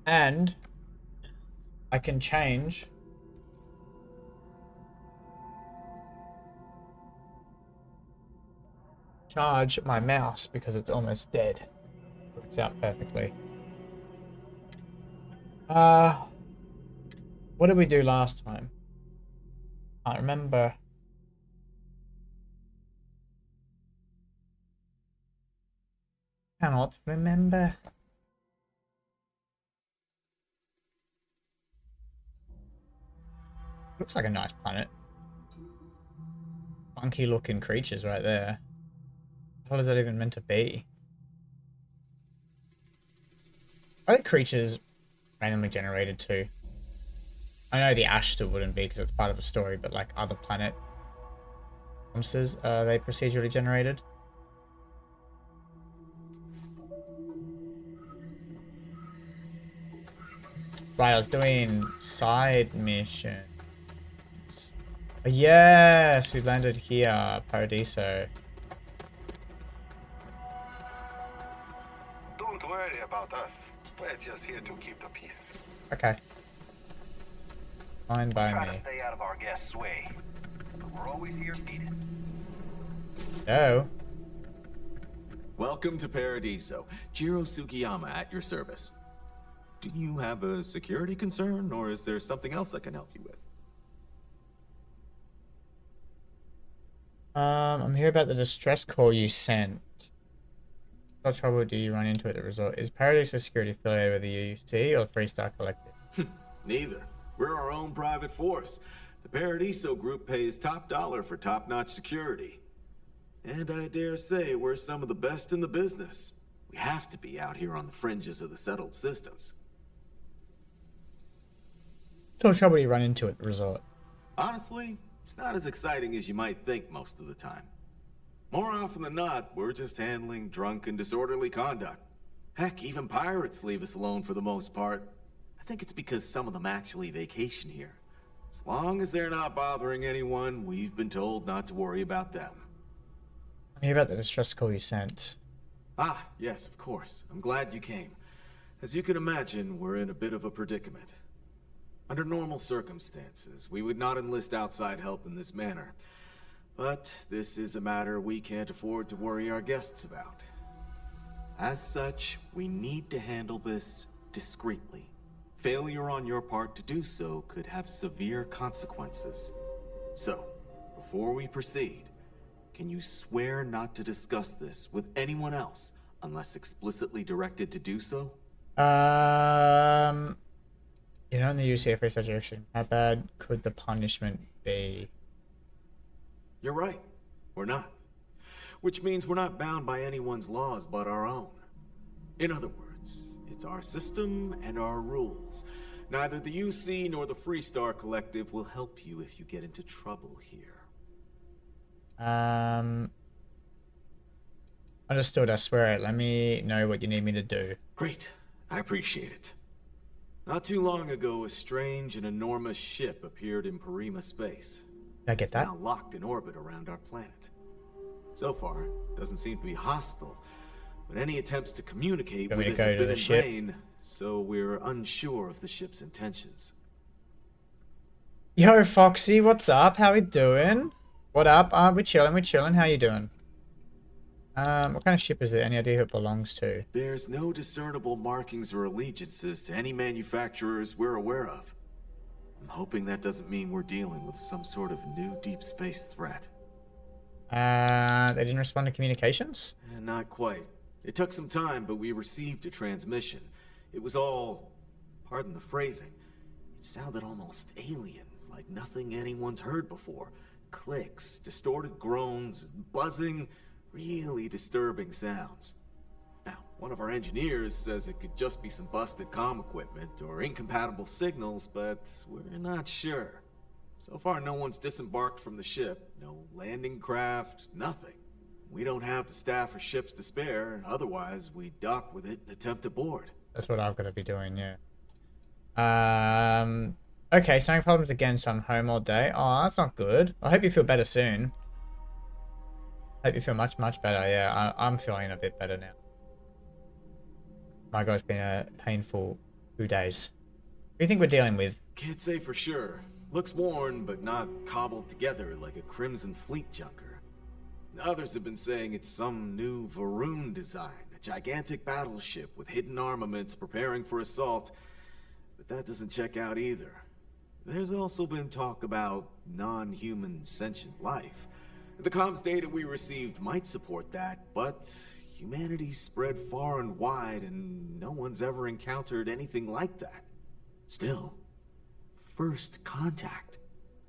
And I can change charge my mouse because it's almost dead. Works out perfectly. Uh, what did we do last time? I remember. Cannot remember. Looks like a nice planet. Funky looking creatures right there. What is that even meant to be? Are the creatures randomly generated too? I know the ash still wouldn't be because it's part of a story, but like other planet monsters, are they procedurally generated? Right, I was doing side missions. Oh, yes, we landed here, Paradiso. Don't worry about us. We're just here to keep the peace. Okay, fine We'll by try to me. stay out of our guests' way, but we're always here if needed. No. Welcome to Paradiso. Jiro Sugiyama at your service. Do you have a security concern, or is there something else I can help you with? I'm here about the distress call you sent. What trouble do you run into at the resort? Is Paradiso Security affiliated with the UC or Freestar Collective? Neither. We're our own private force. The Paradiso group pays top dollar for top-notch security. And I dare say we're some of the best in the business. We have to be out here on the fringes of the settled systems. What trouble do you run into at the resort? Honestly, it's not as exciting as you might think most of the time. More often than not, we're just handling drunk and disorderly conduct. Heck, even pirates leave us alone for the most part. I think it's because some of them actually vacation here. As long as they're not bothering anyone, we've been told not to worry about them. I'm here about the distress call you sent. Ah, yes, of course. I'm glad you came. As you can imagine, we're in a bit of a predicament. Under normal circumstances, we would not enlist outside help in this manner. But this is a matter we can't afford to worry our guests about. As such, we need to handle this discreetly. Failure on your part to do so could have severe consequences. So, before we proceed, can you swear not to discuss this with anyone else unless explicitly directed to do so? Um, you know, in the UCF suggestion, how bad could the punishment be? You're right. We're not. Which means we're not bound by anyone's laws but our own. In other words, it's our system and our rules. Neither the UC nor the Freestar Collective will help you if you get into trouble here. Understood, I swear it. Let me know what you need me to do. Great. I appreciate it. Not too long ago, a strange and enormous ship appeared in Parima space. Did I get It's that? now locked in orbit around our planet. So far, it doesn't seem to be hostile, but any attempts to communicate Want me with to it go have to been the in ship? vain, so we're unsure of the ship's intentions. Yo, Foxy, what's up? How we doing? What up? We chilling, we chilling. How you doing? What kind of ship is it? Any idea who it belongs to? It bears no discernible markings or allegiances to any manufacturers we're aware of. I'm hoping that doesn't mean we're dealing with some sort of new deep space threat. They didn't respond to communications? Not quite. It took some time, but we received a transmission. It was all, pardon the phrasing, it sounded almost alien, like nothing anyone's heard before. Clicks, distorted groans, buzzing, really disturbing sounds. Now, one of our engineers says it could just be some busted comm equipment or incompatible signals, but we're not sure. So far, no one's disembarked from the ship. No landing craft, nothing. We don't have the staff or ships to spare, otherwise we'd dock with it and attempt to board. That's what I've got to be doing, yeah. Okay, so no problems again, so I'm home all day. Oh, that's not good. I hope you feel better soon. Hope you feel much, much better. Yeah, I'm feeling a bit better now. My guy's been a painful days. Who do you think we're dealing with? Can't say for sure. Looks worn, but not cobbled together like a Crimson Fleet junker. Others have been saying it's some new Varun design, a gigantic battleship with hidden armaments preparing for assault, but that doesn't check out either. There's also been talk about non-human sentient life. The comms data we received might support that, but humanity's spread far and wide and no one's ever encountered anything like that. Still, first contact.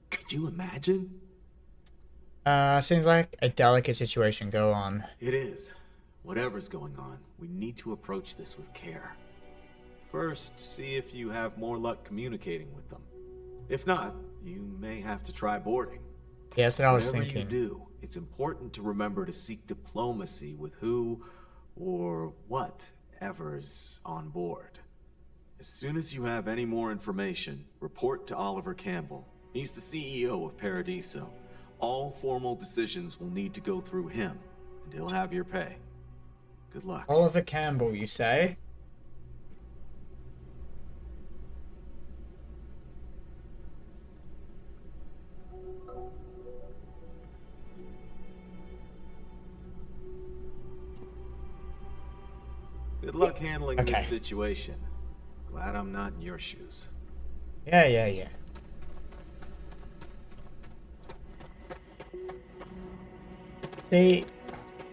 Could you imagine? Seems like a delicate situation. Go on. It is. Whatever's going on, we need to approach this with care. First, see if you have more luck communicating with them. If not, you may have to try boarding. Yeah, that's what I was Whatever thinking. you do, it's important to remember to seek diplomacy with who or whatever's on board. As soon as you have any more information, report to Oliver Campbell. He's the CEO of Paradiso. All formal decisions will need to go through him, and he'll have your pay. Good luck. Oliver Campbell, you say? Good luck handling Okay. this situation. Glad I'm not in your shoes. Yeah. See,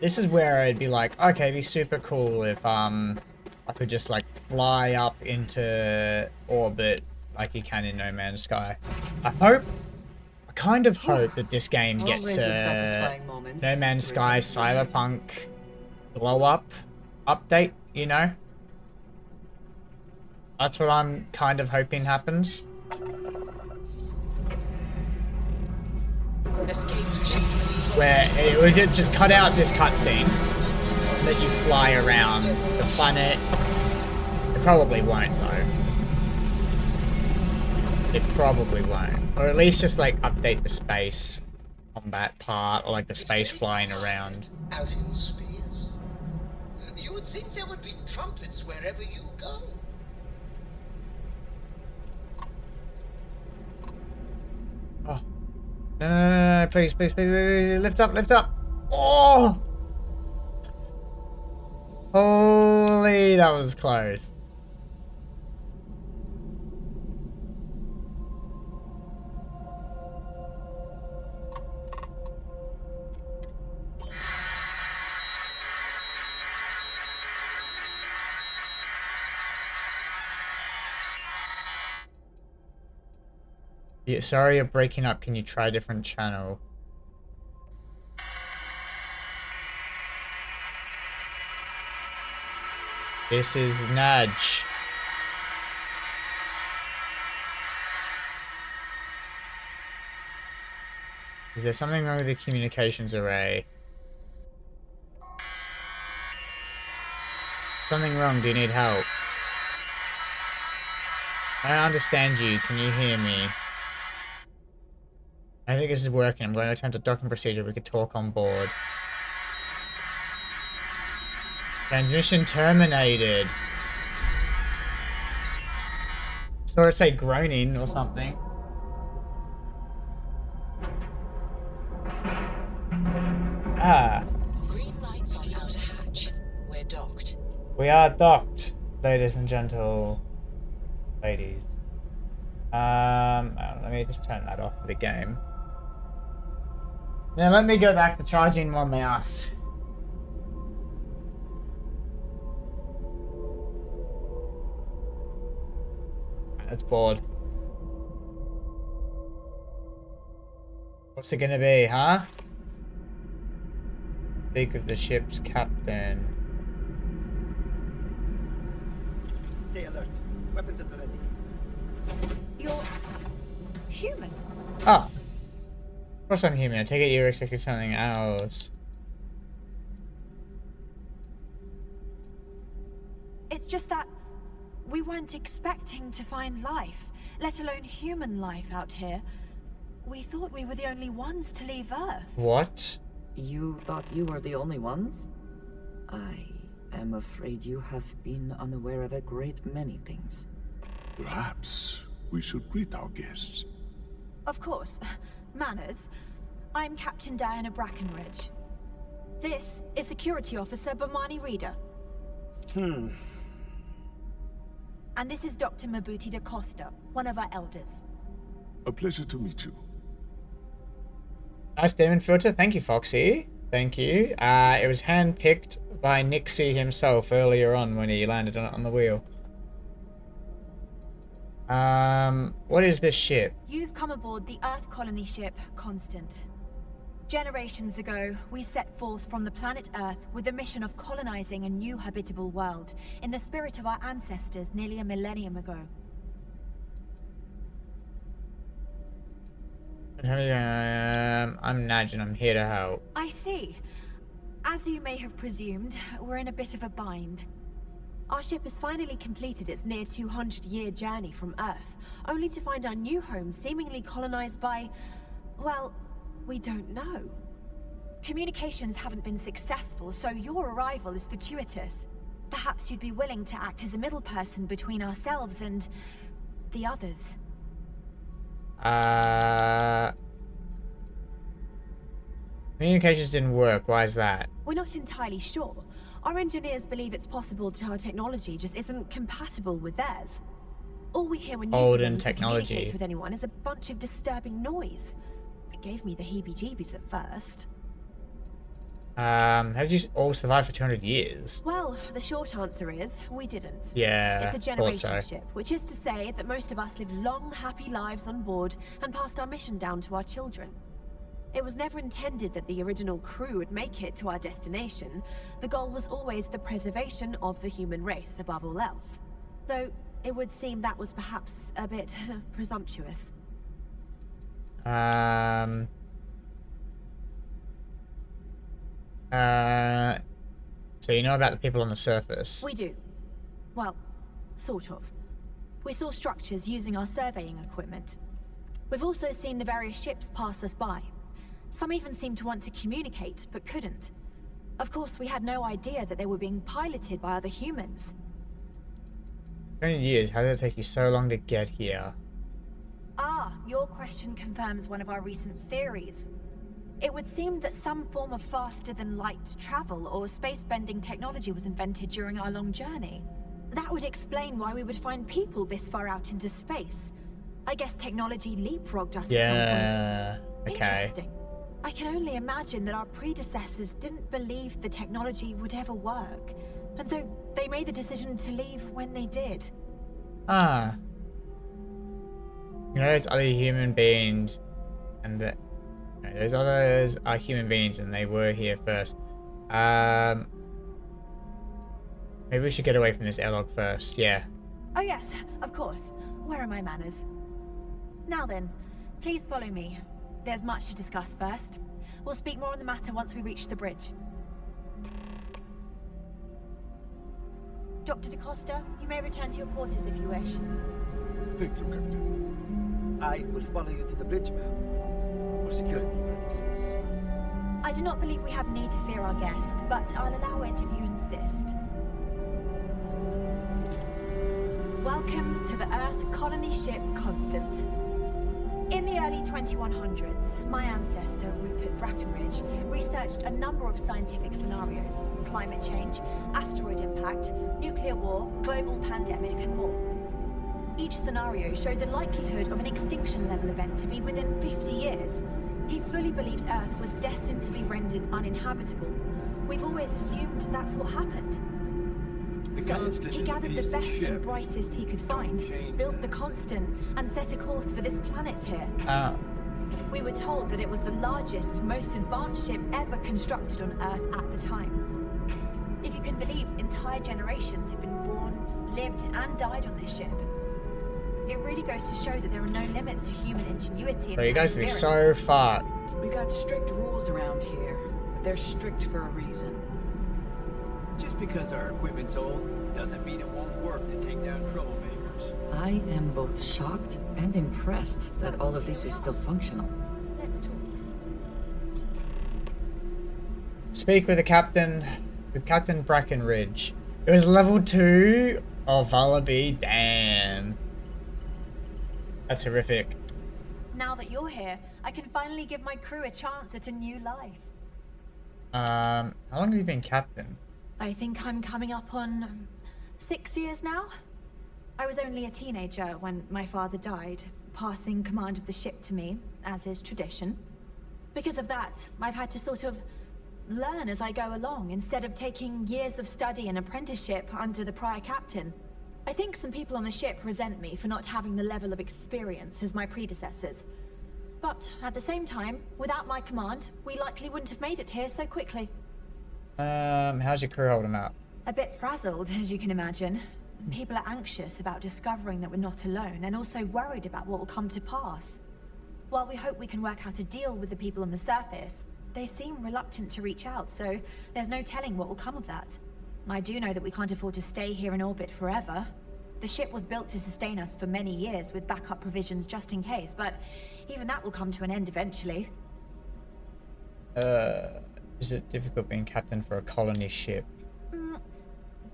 this is where I'd be like, okay, it'd be super cool if I could just like fly up into orbit like you can in No Man's Sky. I kind of hope that this game gets Always a satisfying moment. No Man's Sky Return to Cyberpunk blow up update, you know? That's what I'm kind of hoping happens. Where it would just cut out this cutscene that you fly around the planet. It probably won't though. It probably won't. Or at least just like update the space combat part, or like the space flying around. Out in space? You would think there would be trumpets wherever you go. Oh. No, please, lift up. Oh! Holy, that was close. Yeah, sorry you're breaking up. Can you try a different channel? This is Nadge. Is there something wrong with the communications array? Something wrong. Do you need help? I don't understand you. Can you hear me? I think this is working. I'm going to attempt a docking procedure. We could talk on board. Transmission terminated. Saw it say groaning or something. Ah. Green lights on outer hatch. We're docked. We are docked, ladies and gentle ladies. Let me just turn that off for the game. Now let me go back to charging my mouse. It's bored. What's it gonna be, huh? Speak of the ship's captain. Stay alert. Weapons at the ready. You're human. Ah. Of course I'm human. I take it you're expecting something else. It's just that we weren't expecting to find life, let alone human life out here. We thought we were the only ones to leave Earth. What? You thought you were the only ones? I am afraid you have been unaware of a great many things. Perhaps we should greet our guests. Of course. Manners. I'm Captain Diana Brackenridge. This is Security Officer Bomani Reader. And this is Dr. Mabuti da Costa, one of our elders. A pleasure to meet you. Nice demon filter. Thank you, Foxy. Thank you. It was handpicked by Nixie himself earlier on when he landed on the wheel. What is this ship? You've come aboard the Earth colony ship, Constant. Generations ago, we set forth from the planet Earth with the mission of colonizing a new habitable world in the spirit of our ancestors nearly a millennium ago. I'm Nadge and I'm here to help. I see. As you may have presumed, we're in a bit of a bind. Our ship has finally completed its near 200-year journey from Earth, only to find our new home seemingly colonized by... well, we don't know. Communications haven't been successful, so your arrival is fortuitous. Perhaps you'd be willing to act as a middle person between ourselves and... the others. Communications didn't work. Why is that? We're not entirely sure. Our engineers believe it's possible that our technology just isn't compatible with theirs. All we hear when using them to communicate with anyone is a bunch of disturbing noise. It gave me the heebie-jeebies at first. How did you all survive for 200 years? Well, the short answer is, we didn't. Yeah, it's a generation so. ship, which is to say that most of us lived long, happy lives on board and passed our mission down to our children. It was never intended that the original crew would make it to our destination. The goal was always the preservation of the human race above all else. Though, it would seem that was perhaps a bit presumptuous. So you know about the people on the surface? We do. Well, sort of. We saw structures using our surveying equipment. We've also seen the various ships pass us by. Some even seemed to want to communicate, but couldn't. Of course, we had no idea that they were being piloted by other humans. 20 years, how did it take you so long to get here? Ah, your question confirms one of our recent theories. It would seem that some form of faster-than-light travel or space-bending technology was invented during our long journey. That would explain why we would find people this far out into space. I guess technology leapfrogged us at some point. Okay. Interesting. I can only imagine that our predecessors didn't believe the technology would ever work, and so they made the decision to leave when they did. Ah. You know, there's other human beings, and that those others are human beings, and they were here first. Maybe we should get away from this airlock first. Yeah. Oh yes, of course. Where are my manners? Now then, please follow me. There's much to discuss first. We'll speak more on the matter once we reach the bridge. Dr. DaCosta, you may return to your quarters if you wish. Thank you, Captain. I will follow you to the bridge, ma'am, for security purposes. I do not believe we have need to fear our guest, but I'll allow it if you insist. Welcome to the Earth colony ship Constant. In the early 2100s, my ancestor, Rupert Brackenridge, researched a number of scientific scenarios: climate change, asteroid impact, nuclear war, global pandemic, and more. Each scenario showed the likelihood of an extinction-level event to be within 50 years. He fully believed Earth was destined to be rendered uninhabitable. We've always assumed that's what happened. So, he gathered the best and brightest he could find, built the Constant, and set a course for this planet here. We were told that it was the largest, most advanced ship ever constructed on Earth at the time. If you can believe, entire generations have been born, lived, and died on this ship. It really goes to show that there are no limits to human ingenuity and Bro, you guys would be so fucked. We got strict rules around here, but they're strict for a reason. Just because our equipment's old doesn't mean it won't work to take down troublemakers. I am both shocked and impressed that all of this is still functional. Let's talk. Speak with the captain, with Captain Brackenridge. It was level 2 of Valaby. Damn. That's horrific. Now that you're here, I can finally give my crew a chance at a new life. How long have you been captain? I think I'm coming up on 6 years now. I was only a teenager when my father died, passing command of the ship to me, as is tradition. Because of that, I've had to sort of learn as I go along, instead of taking years of study and apprenticeship under the prior captain. I think some people on the ship resent me for not having the level of experience as my predecessors. But at the same time, without my command, we likely wouldn't have made it here so quickly. How's your crew holding up? A bit frazzled, as you can imagine. People are anxious about discovering that we're not alone, and also worried about what will come to pass. While we hope we can work out a deal with the people on the surface, they seem reluctant to reach out, so there's no telling what will come of that. I do know that we can't afford to stay here in orbit forever. The ship was built to sustain us for many years with backup provisions just in case, but even that will come to an end eventually. Is it difficult being captain for a colony ship?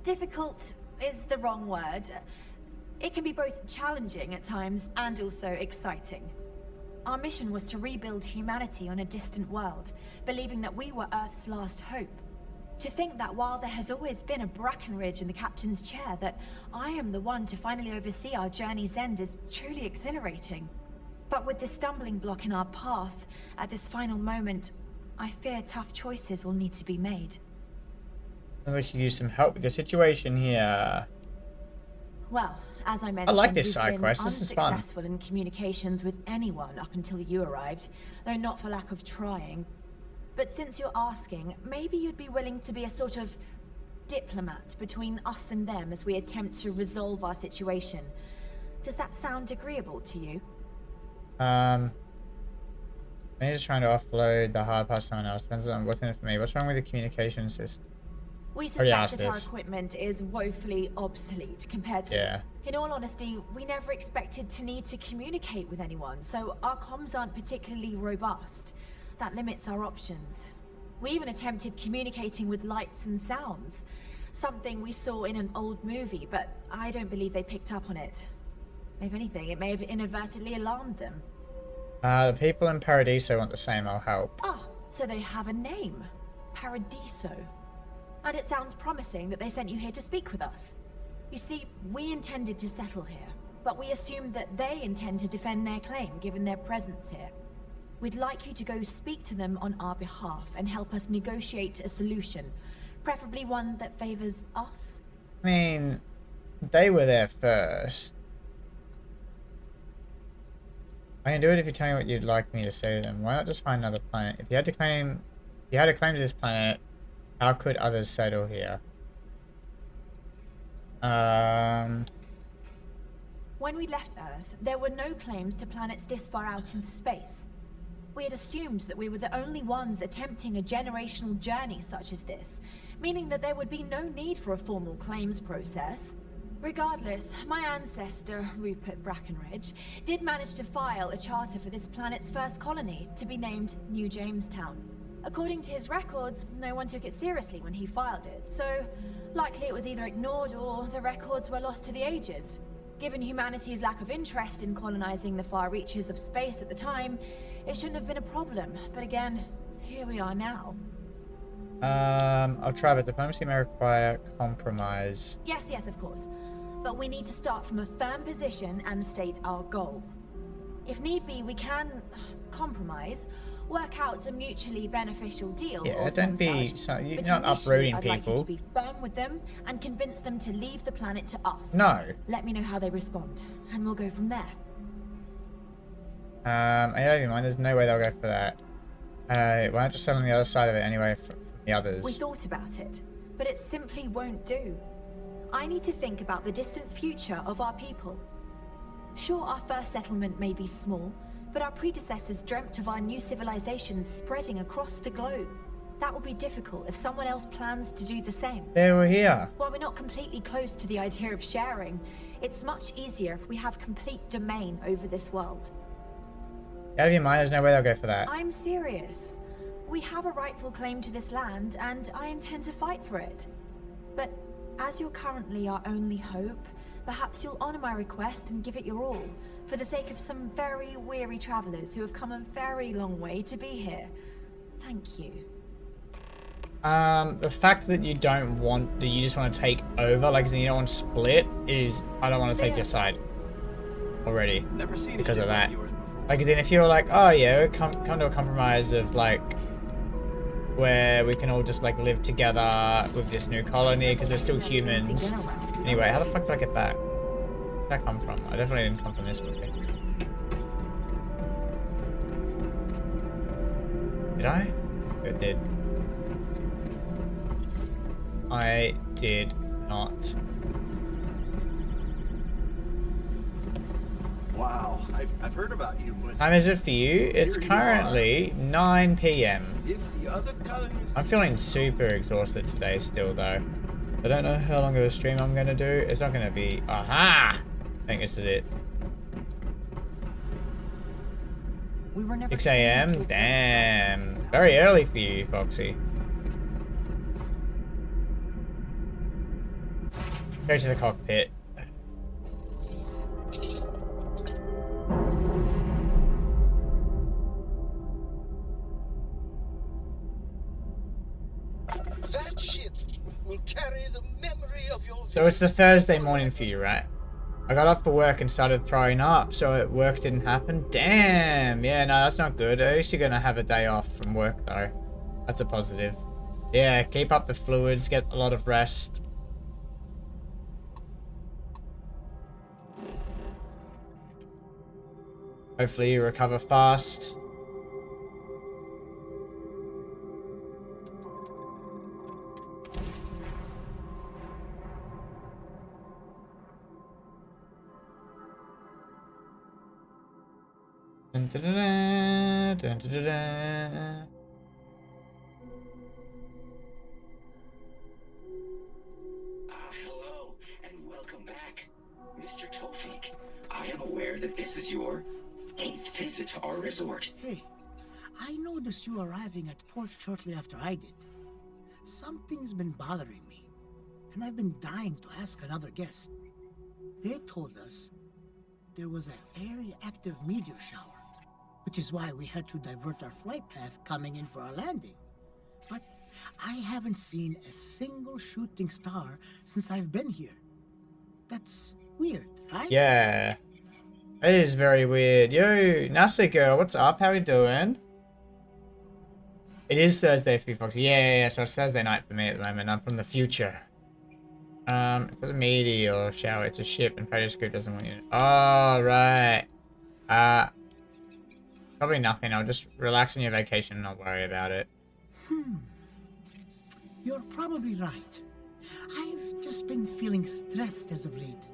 Difficult is the wrong word. It can be both challenging at times and also exciting. Our mission was to rebuild humanity on a distant world, believing that we were Earth's last hope. To think that while there has always been a Brackenridge in the captain's chair, that I am the one to finally oversee our journey's end is truly exhilarating. But with this stumbling block in our path, at this final moment, I fear tough choices will need to be made. We could use some help with your situation here. Well, as I mentioned, like this we've side been quest. This is fun. unsuccessful in communications with anyone up until you arrived, though not for lack of trying. But since you're asking, maybe you'd be willing to be a sort of diplomat between us and them as we attempt to resolve our situation. Does that sound agreeable to you? Maybe just trying to offload the hard part to someone else. Depends on what's in it for me. What's wrong with the communication system? We already suspect asked that our this. equipment is woefully obsolete compared to... Yeah. In all honesty, we never expected to need to communicate with anyone, so our comms aren't particularly robust. That limits our options. We even attempted communicating with lights and sounds. Something we saw in an old movie, but I don't believe they picked up on it. If anything, it may have inadvertently alarmed them. The people in Paradiso want the same. I'll help. Ah, so they have a name. Paradiso. And it sounds promising that they sent you here to speak with us. You see, we intended to settle here, but we assumed that they intend to defend their claim given their presence here. We'd like you to go speak to them on our behalf and help us negotiate a solution, preferably one that favors us. I mean, they were there first. I can do it if you tell me what you'd like me to say to them. Why not just find another planet? If you had a claim to this planet, how could others settle here? When we left Earth, there were no claims to planets this far out into space. We had assumed that we were the only ones attempting a generational journey such as this, meaning that there would be no need for a formal claims process. Regardless, my ancestor, Rupert Brackenridge, did manage to file a charter for this planet's first colony, to be named New Jamestown. According to his records, no one took it seriously when he filed it, so likely it was either ignored or the records were lost to the ages. Given humanity's lack of interest in colonizing the far reaches of space at the time, it shouldn't have been a problem, but again, here we are now. I'll try, but diplomacy may require compromise. Yes, of course. But we need to start from a firm position and state our goal. If need be, we can compromise, work out a mutually beneficial deal. Yeah, or don't some be such. you're But not initially, uprooting I'd like you people. to be firm with them and convince them to leave the planet to us. No. Let me know how they respond, and we'll go from there. I don't even mind. There's no way they'll go for that. Why not just settle on the other side of it anyway from the others? We thought about it, but it simply won't do. I need to think about the distant future of our people. Sure, our first settlement may be small, but our predecessors dreamt of our new civilization spreading across the globe. That will be difficult if someone else plans to do the same. They were here. While we're not completely close to the idea of sharing, it's much easier if we have complete domain over this world. Out of your mind, there's no way they'll go for that. I'm serious. We have a rightful claim to this land, and I intend to fight for it. But as you're currently our only hope, Perhaps you'll honor my request and give it your all, for the sake of some very weary travelers who have come a very long way to be here. Thank you. The fact that you don't want, that you just want to take over, like, you don't want to split, is, I don't want to take your side already Never seen because a of ship that. like yours before. Like, then if you're like, oh yeah, come to a compromise of like, where we can all just like live together with this new colony because they're still humans. Anyway, how the fuck did I get back? Where did I come from? I definitely didn't come from this movie. Did I? It did. I did not. Wow, I've heard about you, but Time is it for you? It's Here you currently 9 PM. If the other colonists... I'm feeling super exhausted today still though. I don't know how long of a stream I'm gonna do. It's not gonna be... Aha! I think this is it. We were never 6 AM? Damn. Very early for you, Foxy. Go to the cockpit. That ship will carry the memory of your So it's the Thursday morning for you, right? I got off for work and started throwing up, so work didn't happen. Damn! Yeah, no, that's not good. At least you're gonna have a day off from work, though. That's a positive. Yeah, keep up the fluids, get a lot of rest. Hopefully you recover fast. Dun, dun, dun, dun, dun, dun, dun. Hello, and welcome back. Mr. Tofik, I am aware that this is your 8th visit to our resort. Hey, I noticed you arriving at port shortly after I did. Something's been bothering me, and I've been dying to ask another guest. They told us there was a very active meteor shower, which is why we had to divert our flight path coming in for our landing. But I haven't seen a single shooting star since I've been here. That's weird, right? Yeah. It is very weird. Yo, NASA girl, what's up? How we doing? It is Thursday for you, Foxy. Yeah, so it's Thursday night for me at the moment. I'm from the future. It's not a meteor shower, it's a ship, and Protoscript doesn't want you to... Oh, right. Probably nothing. I'll just relax on your vacation and not worry about it. You're probably right. I've just been feeling stressed as of late,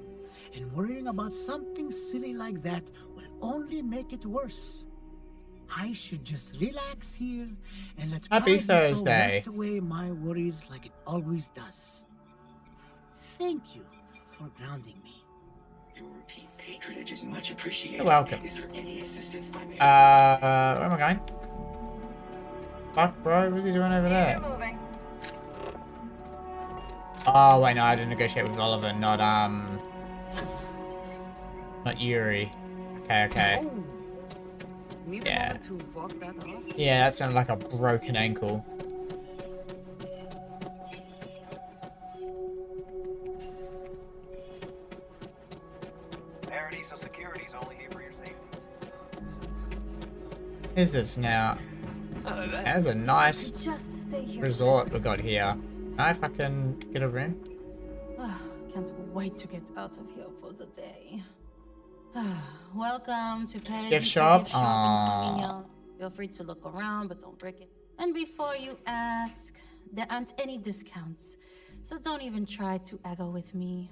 and worrying about something silly like that will only make it worse. I should just relax here and let Happy Paradiso Thursday. melt away my worries like it always does. Thank you for grounding me. Your repeat patronage is much appreciated. You're welcome. Is there any assistance I may Where am I going? Fuck, bro, what's he doing over there? Oh, wait, no, I didn't negotiate with Oliver, not Yuri. Okay. Oh. Need Yeah. a moment to walk that off? Yeah, that sounded like a broken ankle. Paradiso Security's only here for your safety. Is this now? That's a nice Just stay here. resort we got here. Can I fucking get a room? Can't wait to get out of here for the day. Welcome to Paradiso Gift shop? Gift Shop in Carmignan. Feel free to look around, but don't break it. And before you ask, there aren't any discounts, so don't even try to haggle with me.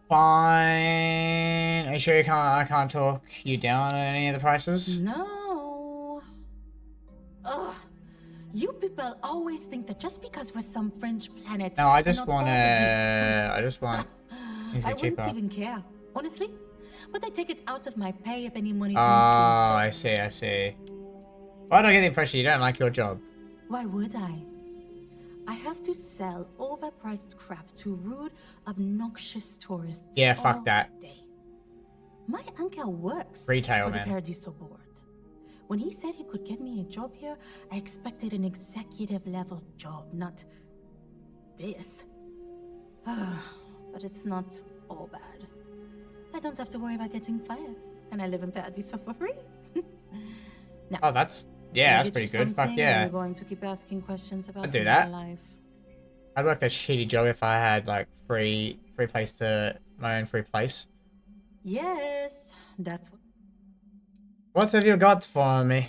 Fine. Are you sure I can't talk you down on any of the prices? No. Ugh. You people always think that just because we're some French planet. No, I and just not want part of I just want things to I be cheaper. wouldn't even care, honestly. But I take it out of my pay if any money's Oh, missing. I see. Why do I get the impression you don't like your job? Why would I? I have to sell overpriced crap to rude, obnoxious tourists. Yeah, fuck all that. day. My uncle works Retail, for the man. Paradiso board. When he said he could get me a job here, I expected an executive level job, not this. But it's not all bad. I don't have to worry about getting fired, and I live in Paradiso for free. Now, Oh, that's that's pretty good. Fuck yeah. You're going to keep asking questions about I'd do my that. life. I'd work that shitty job if I had like free place to my own free place. Yes, that's what. What have you got for me?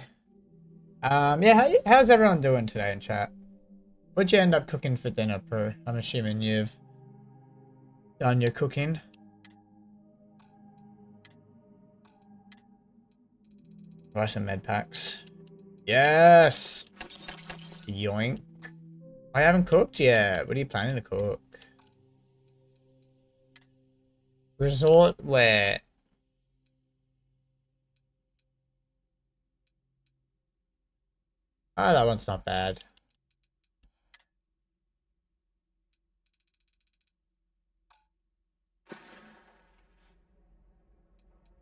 Yeah, how's everyone doing today in chat? What'd you end up cooking for dinner, Prue? I'm assuming you've done your cooking. Buy some med packs. Yes! Yoink. I haven't cooked yet. What are you planning to cook? Resort where? Oh, that one's not bad.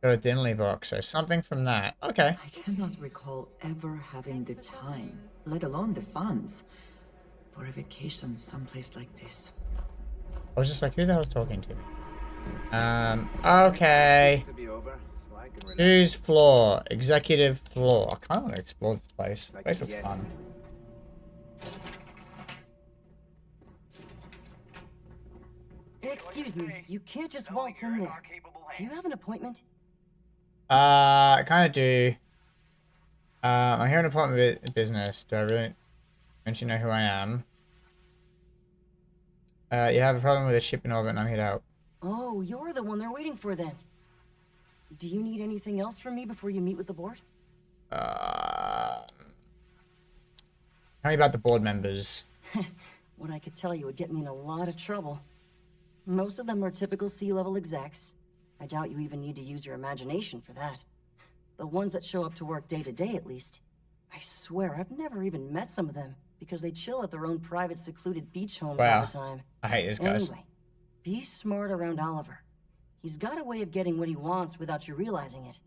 Got a Dinley box, so something from that. Okay. I cannot recall ever having the time, let alone the funds, for a vacation someplace like this. I was just like, who the hell's talking to me? Okay. Whose floor? Executive floor. I kind of want to explore this place. This place looks fun. Excuse me, you can't just waltz in there. Do you have an appointment? I kind of do. I'm here on an appointment with business. Do I really? Don't you know who I am? You have a problem with a ship in orbit and I'm here to help. Oh, you're the one they're waiting for then. Do you need anything else from me before you meet with the board? Tell me about the board members. What I could tell you would get me in a lot of trouble. Most of them are typical C-level execs. I doubt you even need to use your imagination for that. The ones that show up to work day to day, at least. I swear, I've never even met some of them, because they chill at their own private, secluded beach homes all the time. I hate these guys. Anyway, be smart around Oliver. He's got a way of getting what he wants without you realizing it.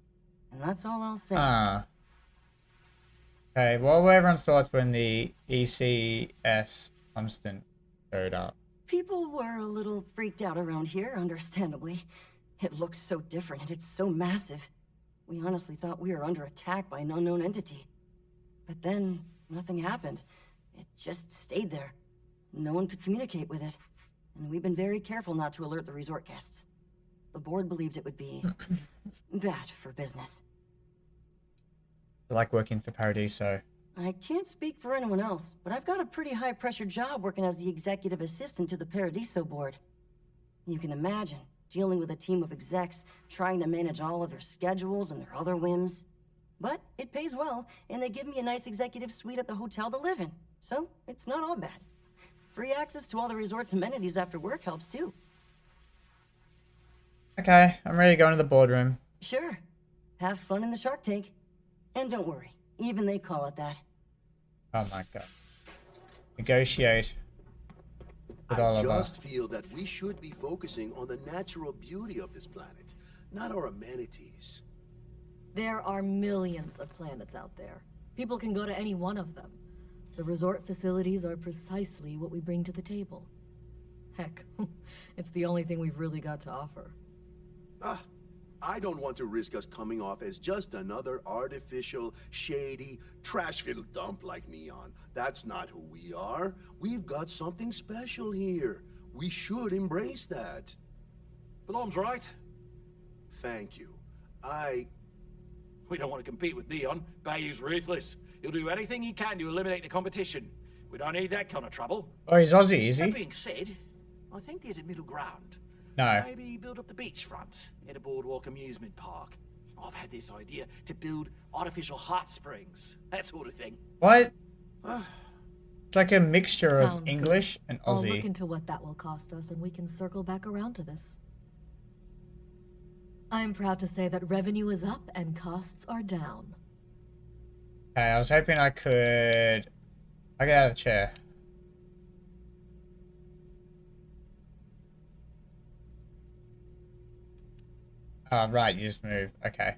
And that's all I'll say. Okay, what were everyone's thoughts when the ECS constant showed up? People were a little freaked out around here, understandably. It looks so different and it's so massive. We honestly thought we were under attack by an unknown entity. But then, nothing happened. It just stayed there. No one could communicate with it. And we've been very careful not to alert the resort guests. The board believed it would be bad for business. I like working for Paradiso. I can't speak for anyone else, but I've got a pretty high-pressure job working as the executive assistant to the Paradiso board. You can imagine, dealing with a team of execs, trying to manage all of their schedules and their other whims. But it pays well, and they give me a nice executive suite at the hotel to live in, so it's not all bad. Free access to all the resort's amenities after work helps too. Okay, I'm ready to go into the boardroom. Sure. Have fun in the Shark Tank. And don't worry, even they call it that. Oh my god. Negotiate with I Oliver. just feel that we should be focusing on the natural beauty of this planet, not our amenities. There are millions of planets out there. People can go to any one of them. The resort facilities are precisely what we bring to the table. Heck, it's the only thing we've really got to offer. I don't want to risk us coming off as just another artificial, shady, trash-filled dump like Neon. That's not who we are. We've got something special here. We should embrace that. Blom's right. Thank you. We don't want to compete with Neon. Bayou's ruthless. He'll do anything he can to eliminate the competition. We don't need that kind of trouble. Oh, he's Aussie, is he? That being said, I think there's a middle ground. No. Maybe build up the beachfront in a boardwalk amusement park. I've had this idea to build artificial hot springs. That sort of thing. What? It's like a mixture of Sounds English and I'll Aussie. look into what that will cost us, and we can circle back around to this. I'm proud to say that revenue is up and costs are down. Okay, I was hoping I could... I get out of the chair. Right, you just move. Okay.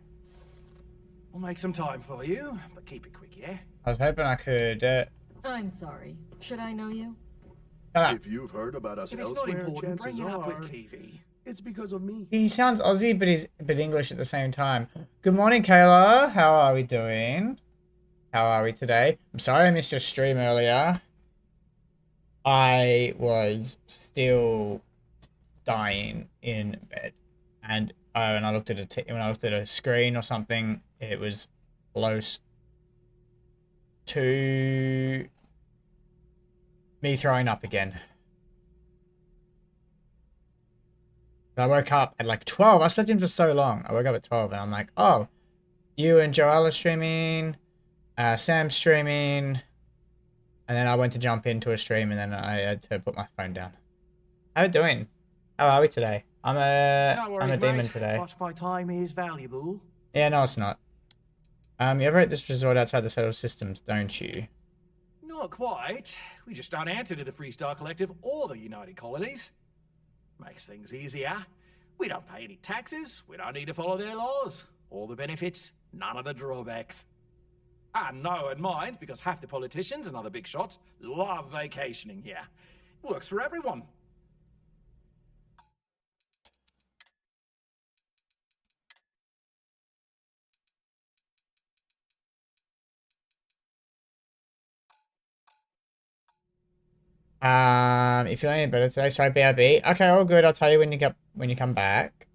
We'll make some time for you, but keep it quick, yeah? I was hoping I could... I'm sorry. Should I know you? If you've heard about us If it's not elsewhere, important, bring chances it up with are Kiwi. it's because of me. He sounds Aussie, but he's a bit English at the same time. Good morning, Kayla. How are we doing? How are we today? I'm sorry I missed your stream earlier. I was still dying in bed, and when I looked at a screen or something, it was close to me throwing up again. I woke up at like 12. I slept in for so long. I woke up at 12 and I'm like, oh, you and Joel are streaming, Sam's streaming, and then I went to jump into a stream and then I had to put my phone down. How are you doing? How are we today? I'm a demon mate, today. but my time is valuable. Yeah, no, it's not. You ever at this resort outside the settled systems, don't you? Not quite. We just don't answer to the Freestar Collective or the United Colonies. Makes things easier. We don't pay any taxes, we don't need to follow their laws. All the benefits, none of the drawbacks. And no one minds because half the politicians and other big shots love vacationing here. Works for everyone. If you're any better today, sorry, BRB. Okay, all good. I'll tell you when you come back.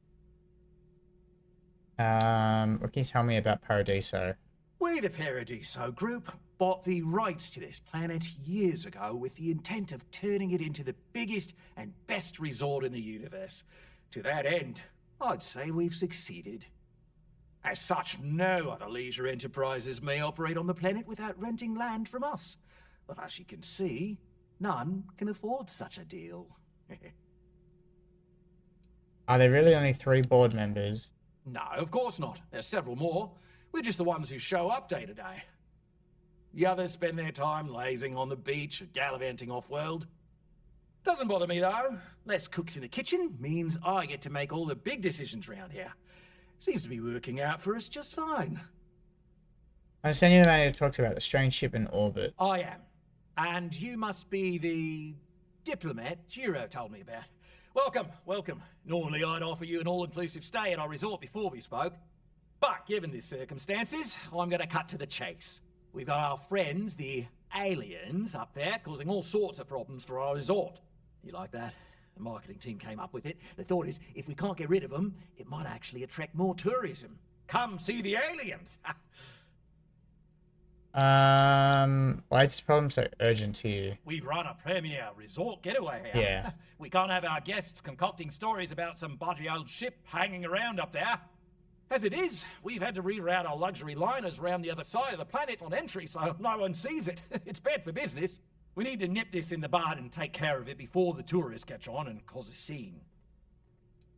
What can you tell me about Paradiso? We, the Paradiso Group, bought the rights to this planet years ago with the intent of turning it into the biggest and best resort in the universe. To that end, I'd say we've succeeded. As such, no other leisure enterprises may operate on the planet without renting land from us. But as you can see, none can afford such a deal. Are there really only 3 board members? No, of course not. There's several more. We're just the ones who show up day to day. The others spend their time lazing on the beach or gallivanting off-world. Doesn't bother me, though. Less cooks in the kitchen means I get to make all the big decisions around here. Seems to be working out for us just fine. I understand you're the man to talk to about the strange ship in orbit. I am. And you must be the diplomat Jiro told me about. Welcome, welcome. Normally I'd offer you an all-inclusive stay at our resort before we spoke. But given the circumstances, I'm going to cut to the chase. We've got our friends, the aliens, up there, causing all sorts of problems for our resort. You like that? The marketing team came up with it. The thought is, if we can't get rid of them, it might actually attract more tourism. Come see the aliens! Why is this problem so urgent to you? We run a premier resort getaway here. Yeah. We can't have our guests concocting stories about some budgy old ship hanging around up there. As it is, we've had to reroute our luxury liners round the other side of the planet on entry so no one sees it. It's bad for business. We need to nip this in the bud and take care of it before the tourists catch on and cause a scene.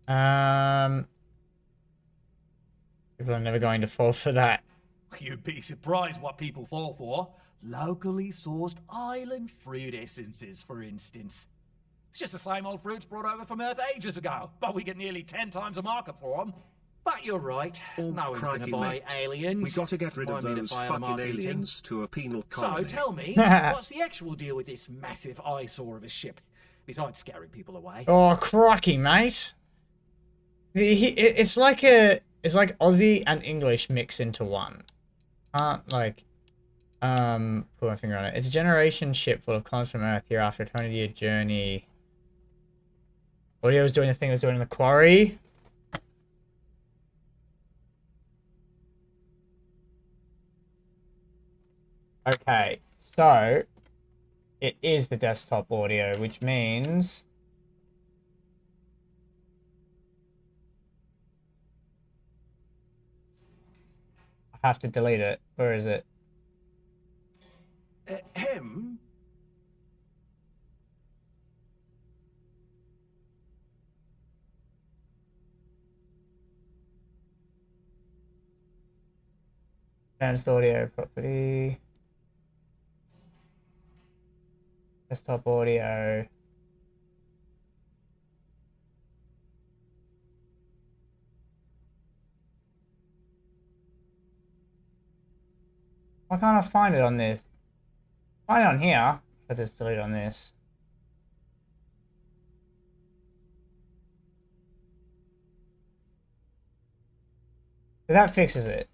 People are never going to fall for that. You'd be surprised what people fall for. Locally sourced island fruit essences, for instance. It's just the same old fruits brought over from Earth ages ago, but we get nearly 10 times the market for them. But you're right. No one's gonna buy aliens. We gotta get rid of Mind me to those fire the fucking marketing team. aliens to a penal So colony. tell me, what's the actual deal with this massive eyesore of a ship? Besides scaring people away. Oh, crikey, mate. It's like Aussie and English mix into one. Can't, like, put my finger on it. It's a generation ship full of colonists from Earth here after a 20-year journey. Audio was doing the thing it was doing in the quarry. Okay, so it is the desktop audio, which means I have to delete it. Where is it? Him? Advanced audio property. Desktop audio. Why can't I find it on this? Find it on here. Let's just delete on this. So that fixes it.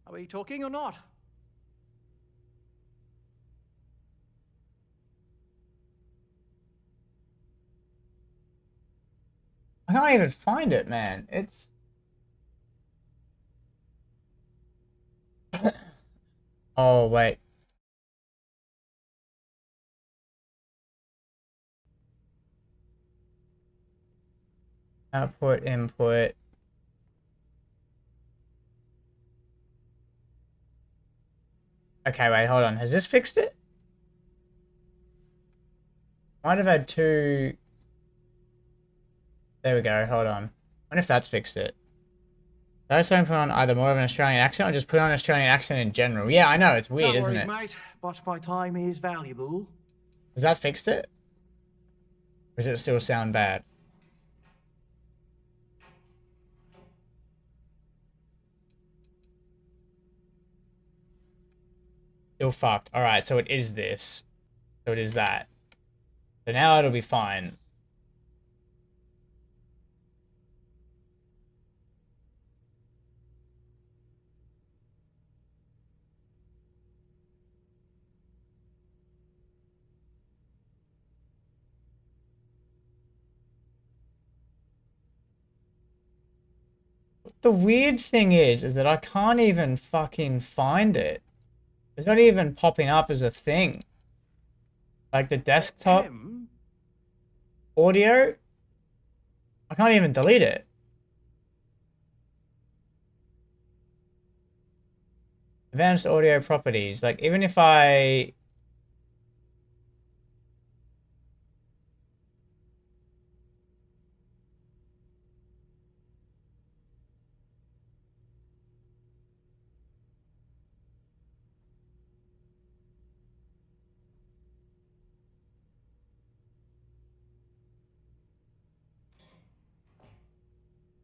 Are we talking or not? I can't even find it, man. It's... Oh, wait. Output, input. Okay, wait, hold on. Has this fixed it? Might have had two... There we go, hold on. I wonder if that's fixed it. Did I say put on either more of an Australian accent or just put on an Australian accent in general? Yeah, I know, it's weird, No isn't worries, it? mate, but my time is valuable. Has that fixed it? Or does it still sound bad? Still fucked. Alright, so it is this. So it is that. So now it'll be fine. The weird thing is that I can't even fucking find it. It's not even popping up as a thing. Like the desktop audio, I can't even delete it. Advanced audio properties. Like even if I...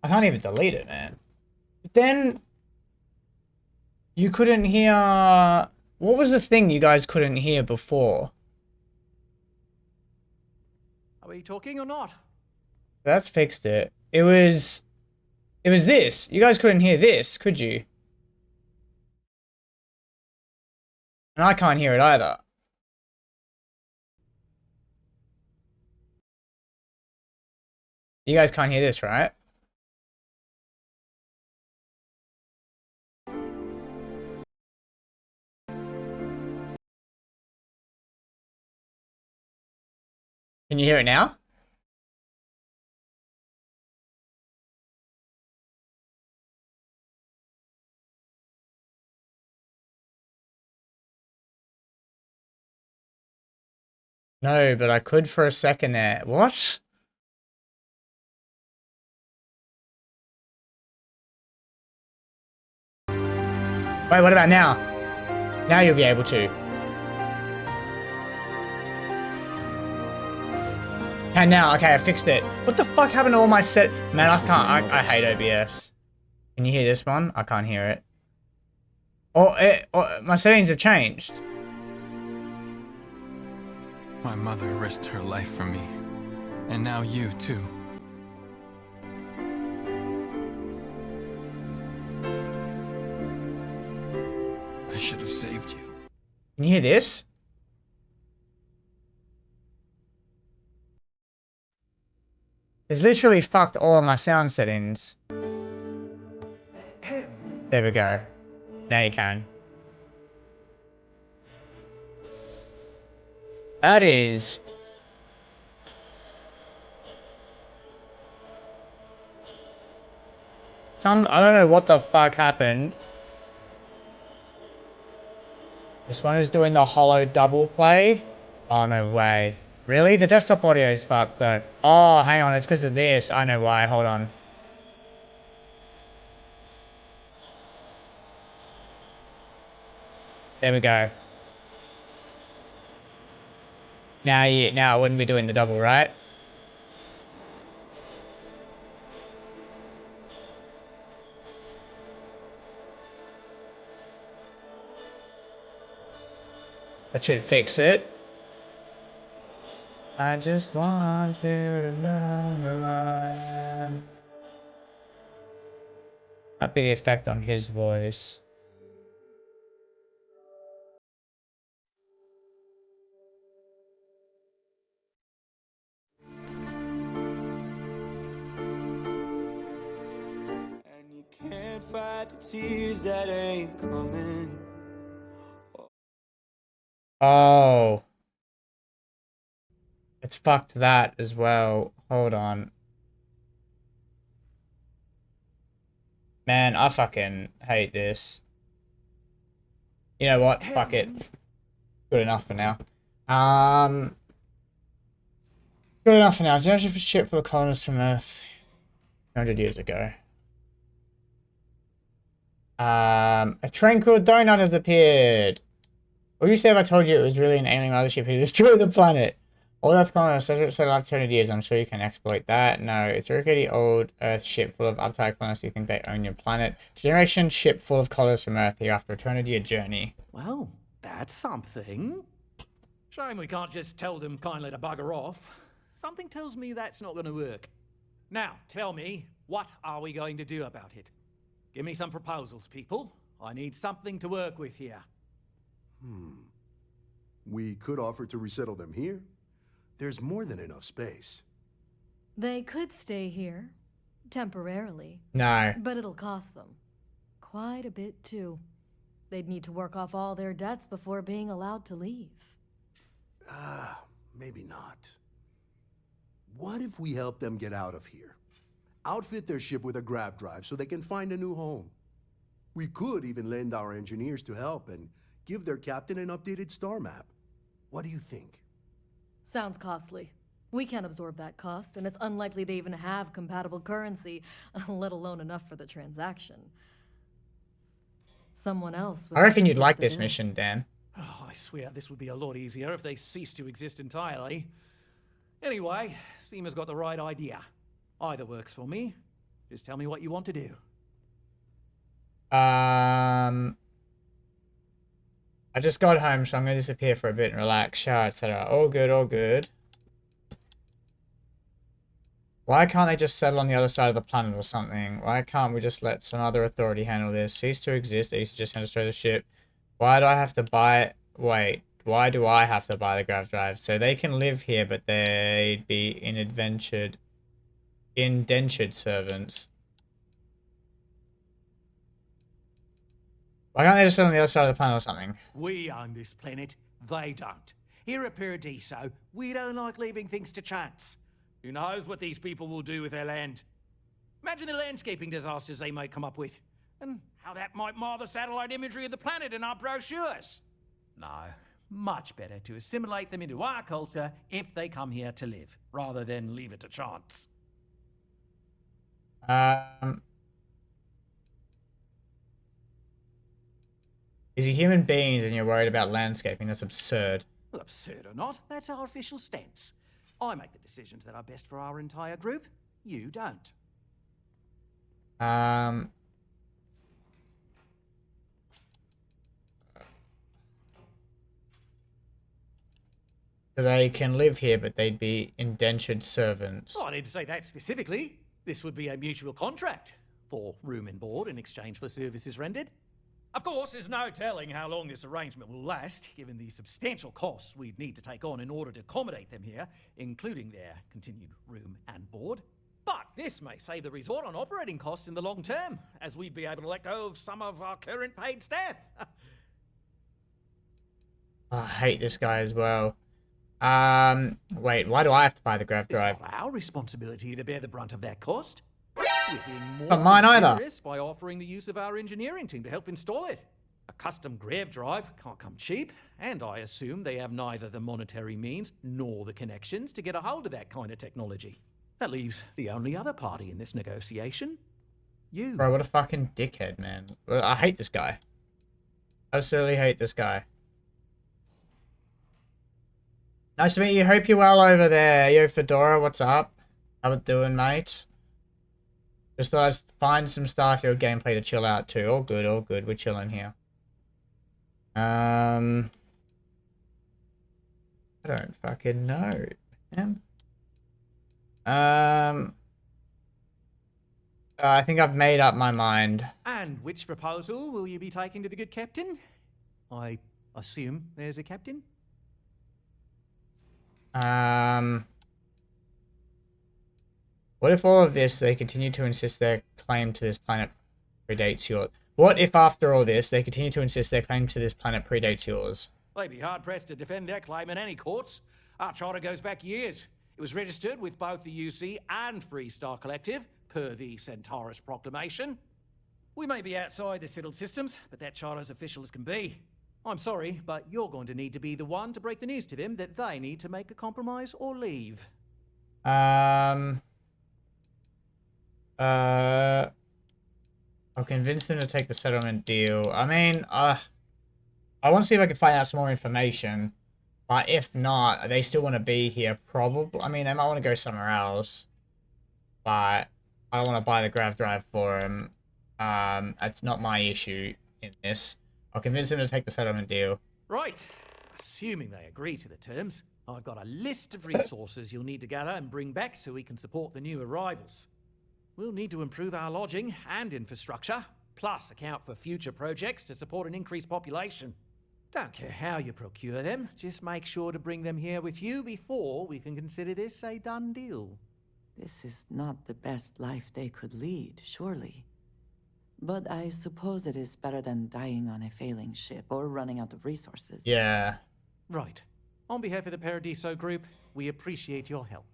I can't even delete it, man. But then you couldn't hear... What was the thing you guys couldn't hear before? Are we talking or not? That's fixed it. It was this. You guys couldn't hear this, could you? And I can't hear it either. You guys can't hear this, right? Can you hear it now? No, but I could for a second there. What? Wait, what about now? Now you'll be able to. And now, okay, I fixed it. What the fuck happened to all my set? Man, I can't. I hate OBS. Can you hear this one? I can't hear it. My settings have changed. My mother risked her life for me. And now you, too. I should have saved you. Can you hear this? It's literally fucked all of my sound settings. There we go. Now you can. That is... I don't know what the fuck happened. This one is doing the hollow double play. Oh, no way. Really? The desktop audio is fucked though. Oh, hang on. It's because of this. I know why. Hold on. There we go. Now I wouldn't be doing the double, right? That should fix it. I just want you to know who I am. That'd be the effect on his voice. And you can't fight the tears that ain't coming. Oh. It's fucked that as well. Hold on. Man, I fucking hate this. You know what? Fuck it. Good enough for now. Good enough for now. Generation for ship full of colonists from Earth 200 years ago. A tranquil donut has appeared. What do you say if I told you it was really an alien mothership who destroyed the planet? All Earth colonists settled after 200 years. I'm sure you can exploit that. No, it's a rickety old Earth ship full of uptight colonists who think they own your planet. Generation ship full of colonists from Earth here after a 200-year journey. Well, that's something. Shame we can't just tell them kindly to bugger off. Something tells me that's not going to work. Now, tell me, what are we going to do about it? Give me some proposals, people. I need something to work with here. We could offer to resettle them here. There's more than enough space. They could stay here, temporarily. No. But it'll cost them. Quite a bit, too. They'd need to work off all their debts before being allowed to leave. Maybe not. What if we help them get out of here? Outfit their ship with a grav drive so they can find a new home. We could even lend our engineers to help and give their captain an updated star map. What do you think? Sounds costly. We can't absorb that cost, and it's unlikely they even have compatible currency, let alone enough for the transaction. Someone else would I reckon have to you'd foot like the this bill. mission, Dan. Oh, I swear this would be a lot easier if they ceased to exist entirely. Anyway, Seema's got the right idea. Either works for me. Just tell me what you want to do. I just got home, so I'm going to disappear for a bit and relax, shower, etc. All good, all good. Why can't they just settle on the other side of the planet or something? Why can't we just let some other authority handle this? Cease to exist, they used to just destroy the ship. Why do I have to buy it? Wait, why do I have to buy the grav drive? So they can live here, but they'd be indentured servants. Why can't they just sit on the other side of the planet or something? We own this planet, they don't. Here at Paradiso, we don't like leaving things to chance. Who knows what these people will do with their land? Imagine the landscaping disasters they might come up with, and how that might mar the satellite imagery of the planet in our brochures. No, much better to assimilate them into our culture if they come here to live, rather than leave it to chance. Is he human beings and you're worried about landscaping? That's absurd. Well, absurd or not, that's our official stance. I make the decisions that are best for our entire group. You don't. So they can live here, but they'd be indentured servants. Oh, I need to say that specifically. This would be a mutual contract for room and board in exchange for services rendered. Of course, there's no telling how long this arrangement will last, given the substantial costs we'd need to take on in order to accommodate them here, including their continued room and board. But this may save the resort on operating costs in the long term, as we'd be able to let go of some of our current paid staff. I hate this guy as well. Wait, why do I have to buy the grav drive? It's not our responsibility to bear the brunt of that cost. We're being more Not mine either. generous by offering the use of our engineering team to help install it. A custom grav drive can't come cheap, and I assume they have neither the monetary means nor the connections to get a hold of that kind of technology. That leaves the only other party in this negotiation. You. Bro, what a fucking dickhead, man. I hate this guy. Absolutely hate this guy. Nice to meet you. Hope you're well over there. Yo, Fedora, what's up? How it doing, mate? Just thought I'd find some Starfield gameplay to chill out too. All good, all good. We're chilling here. I don't fucking know, man. I think I've made up my mind. And which proposal will you be taking to the good captain? I assume there's a captain? What if all of this, they continue to insist their claim to this planet predates yours? What if after all this, they continue to insist their claim to this planet predates yours? They'd be hard-pressed to defend their claim in any courts. Our charter goes back years. It was registered with both the UC and Freestar Collective, per the Centaurus Proclamation. We may be outside the settled systems, but that charter's official as can be. I'm sorry, but you're going to need to be the one to break the news to them that they need to make a compromise or leave. I'll convince them to take the settlement deal. I mean, I want to see if I can find out some more information. But if not, they still want to be here, probably. I mean, they might want to go somewhere else. But I don't want to buy the grav drive for them. That's not my issue in this. I'll convince them to take the settlement deal. Right. Assuming they agree to the terms, I've got a list of resources you'll need to gather and bring back so we can support the new arrivals. We'll need to improve our lodging and infrastructure, plus account for future projects to support an increased population. Don't care how you procure them, just make sure to bring them here with you before we can consider this a done deal. This is not the best life they could lead, surely. But I suppose it is better than dying on a failing ship or running out of resources. Yeah. Right. On behalf of the Paradiso Group, we appreciate your help.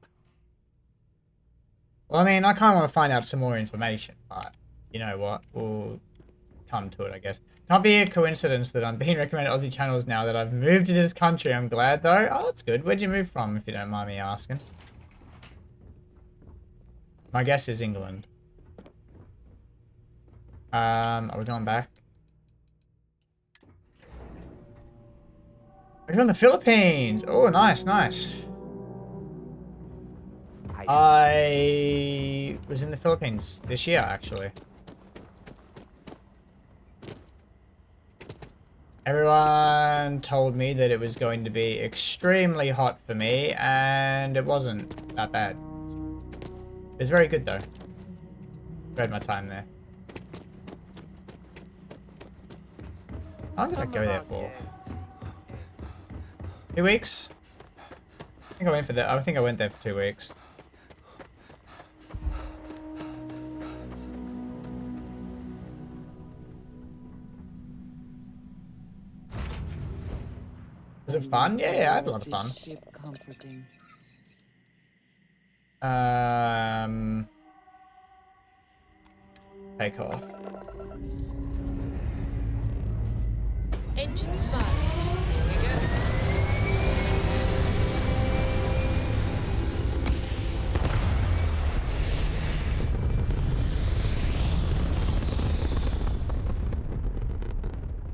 Well, I mean, I kind of want to find out some more information, but you know what? We'll come to it, I guess. Can't be a coincidence that I'm being recommended Aussie channels now that I've moved to this country. I'm glad, though. Oh, that's good. Where'd you move from, if you don't mind me asking? My guess is England. Are we going back? We're from the Philippines. Oh, nice, nice. I was in the Philippines this year, actually. Everyone told me that it was going to be extremely hot for me, and it wasn't that bad. It was very good, though. Enjoyed my time there. How long did I go there for? 2 weeks? I think I went for that. I think I went there for 2 weeks. Was it fun? Yeah, I had a lot of fun. Take off. Engines firing. Here we go.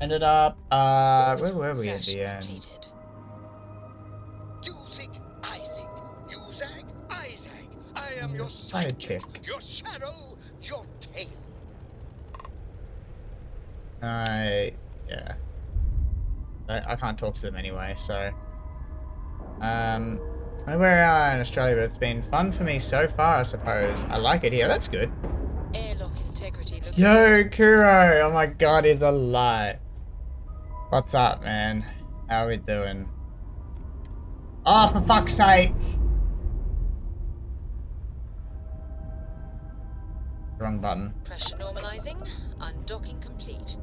Ended up, where were we at the end? You think I think. You zag, I zag. I am your sidekick, your shadow, your tail. Yeah. I can't talk to them anyway, so... we're in Australia, but it's been fun for me so far, I suppose. I like it here, that's good. Airlock integrity looks Yo, Kuro! Oh my god, he's alive. What's up, man? How we doing? Oh, for fuck's sake! Wrong button. pressure normalizing. Undocking complete.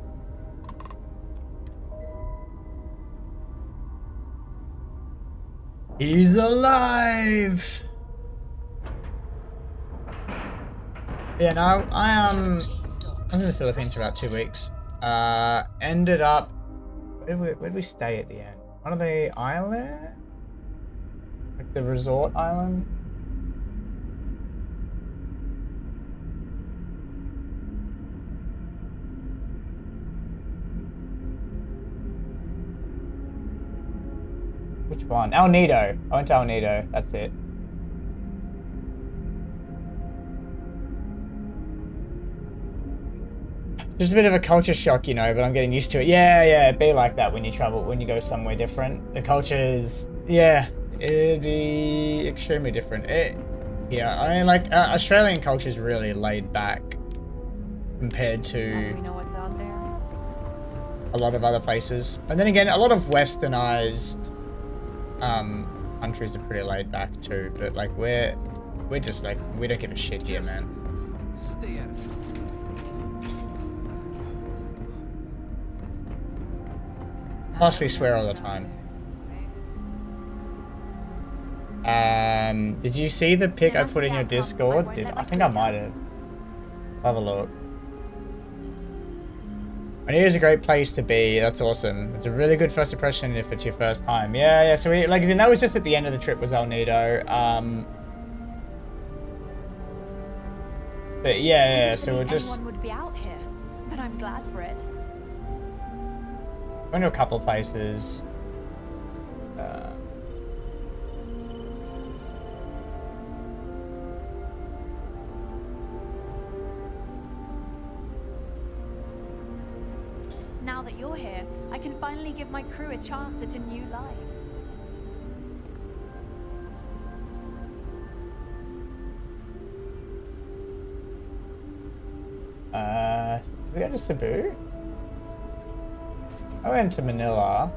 He's alive! Yeah, no, I was in the Philippines for about 2 weeks. Ended up... Where'd we stay at the end? One of the island? Like the resort island? Which one? El Nido. I went to El Nido. That's it. Just a bit of a culture shock, you know, but I'm getting used to it. Yeah, it'd be like that when you travel, when you go somewhere different. The culture is Yeah, it'd be extremely different. Yeah, I mean, like, Australian culture is really laid back compared to We know what's out there. a lot of other places. And then again, a lot of westernized countries are pretty laid back too. But like, we're just like, we don't give a shit here, man. Stay out of it. Plus, we swear all the time. Did you see the pic I put in your Discord? I think I might have. Have a look. And it is a great place to be. That's awesome. It's a really good first impression if it's your first time. Yeah. So we, like, that was just at the end of the trip was El Nido. But yeah. So we're just. Anyone would be out here, but I'm glad for it. Went to a couple of places. Now that you're here, I can finally give my crew a chance at a new life. Did we go to Cebu? I went to Manila.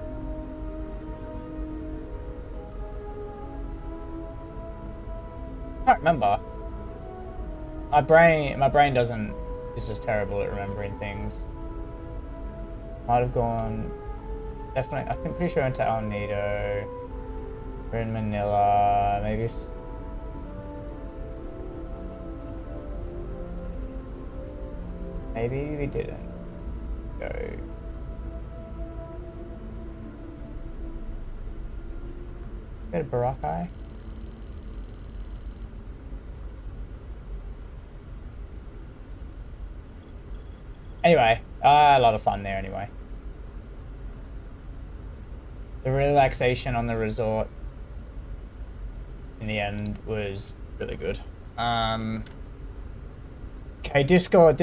I can't remember. My brain doesn't, is just terrible at remembering things. Might have gone, definitely, I think pretty sure I went to El Nido. We're in Manila, maybe. Maybe we didn't go. Go to Boracay. Anyway, a lot of fun there anyway. The relaxation on the resort in the end was really good. Okay, Discord.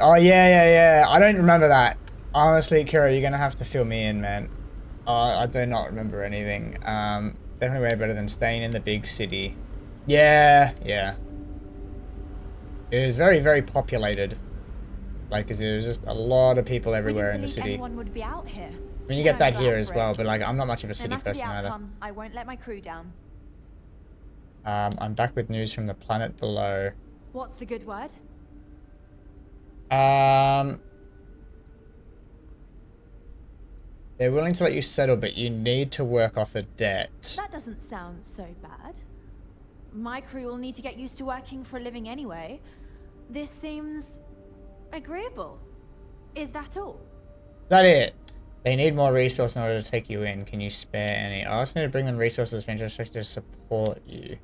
Oh, yeah. I don't remember that. Honestly, Kira, you're gonna have to fill me in, man. I do not remember anything. Definitely way better than staying in the big city. Yeah. It was very, very populated. Like, cause there was just a lot of people everywhere in the city. Anyone would be out here. I mean, you get that here as well, but like, I'm not much of a city person either. I won't let my crew down. I'm back with news from the planet below. What's the good word? They're willing to let you settle, but you need to work off a debt. That doesn't sound so bad. My crew will need to get used to working for a living anyway. This seems agreeable. Is that all? Is that it? They need more resources in order to take you in. Can you spare any? I also need to bring them resources for infrastructure to support you.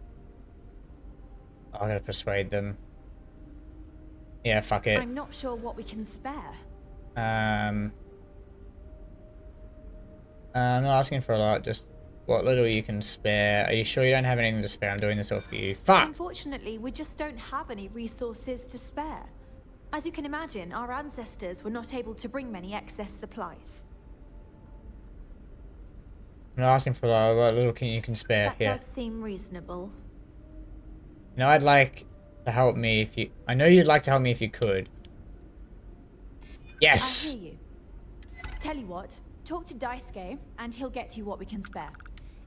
I gotta persuade them. Yeah, fuck it. I'm not sure what we can spare. I'm not asking for a lot, just what little you can spare. Are you sure you don't have anything to spare? I'm doing this all for you. Fuck! Unfortunately, we just don't have any resources to spare. As you can imagine, our ancestors were not able to bring many excess supplies. I'm not asking for a lot, what little you can spare. That does seem reasonable. You know, I'd like to help me if you... I know you'd like to help me if you could. Yes! I hear you. Tell you what, talk to Daisuke, and he'll get you what we can spare.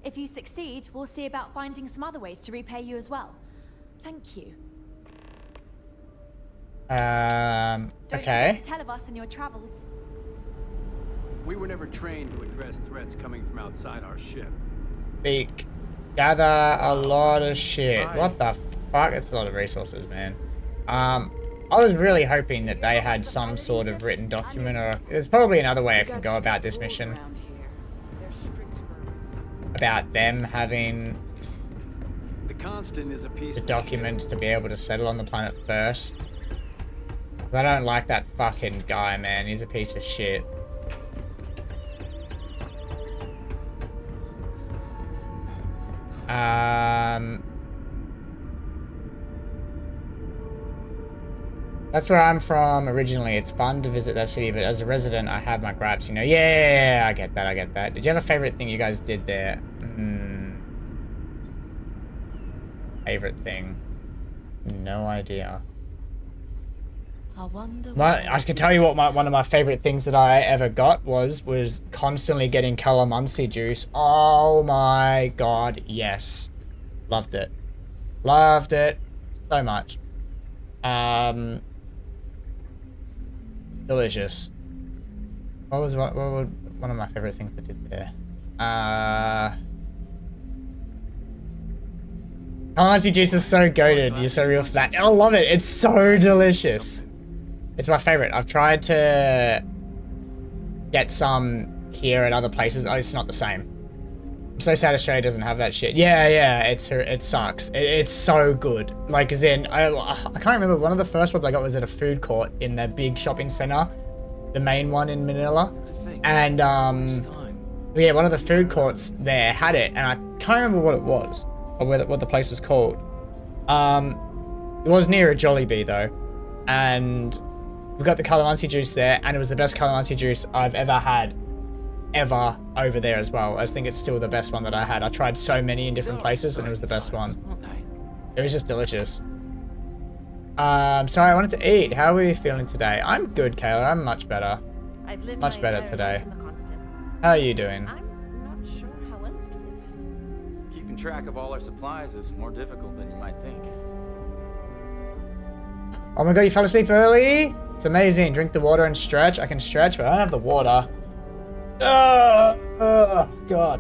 If you succeed, we'll see about finding some other ways to repay you as well. Thank you. Don't okay. forget to tell of us in your travels. We were never trained to address threats coming from outside our ship. Speak. Gather a lot of shit. What the fuck? It's a lot of resources, man. I was really hoping that they had some sort of written document, or there's probably another way I can go about this mission. About them having the Constant is a piece of documents to be able to settle on the planet first. I don't like that fucking guy, man. He's a piece of shit. That's where I'm from originally. It's fun to visit that city, but as a resident, I have my gripes, you know. Yeah, I get that, I get that. Did you have a favorite thing you guys did there? Favorite thing? No idea. I can tell you what one of my favorite things that I ever got was constantly getting calamansi juice. Oh my god, yes. Loved it. Loved it so much. Delicious. What was one of my favorite things I did there? Calamansi juice is so goated. You're so real for that. I love it. It's so delicious. It's my favorite. I've tried to get some here at other places. Oh, it's not the same. I'm so sad Australia doesn't have that shit. Yeah, it sucks. It's so good. Like, as in, I can't remember. One of the first ones I got was at a food court in the big shopping center, the main one in Manila. And yeah, one of the food courts there had it, and I can't remember what it was or what the place was called. It was near a Jollibee though, and we got the calamansi juice there, and it was the best calamansi juice I've ever had, ever, over there as well. I think it's still the best one that I had. I tried so many in different places, and it was the best one. It was just delicious. Sorry, I wanted to eat. How are you feeling today? I'm good, Kayla. I'm much better. I've lived much my better entire today. life in the constant. How are you doing? I'm not sure how else to live. Keeping track of all our supplies is more difficult than you might think. Oh my god, you fell asleep early? It's amazing. Drink the water and stretch. I can stretch, but I don't have the water. God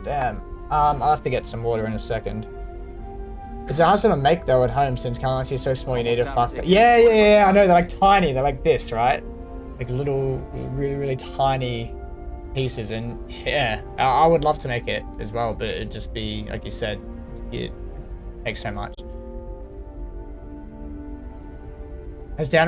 damn. I'll have to get some water in a second. It's a hard one to make though at home since calamansi is so small. You need to fuck it. Yeah. I know, they're like tiny. They're like this, right? Like little, really tiny pieces. And yeah, I would love to make it as well, but it'd just be, like you said, it takes so much. Has down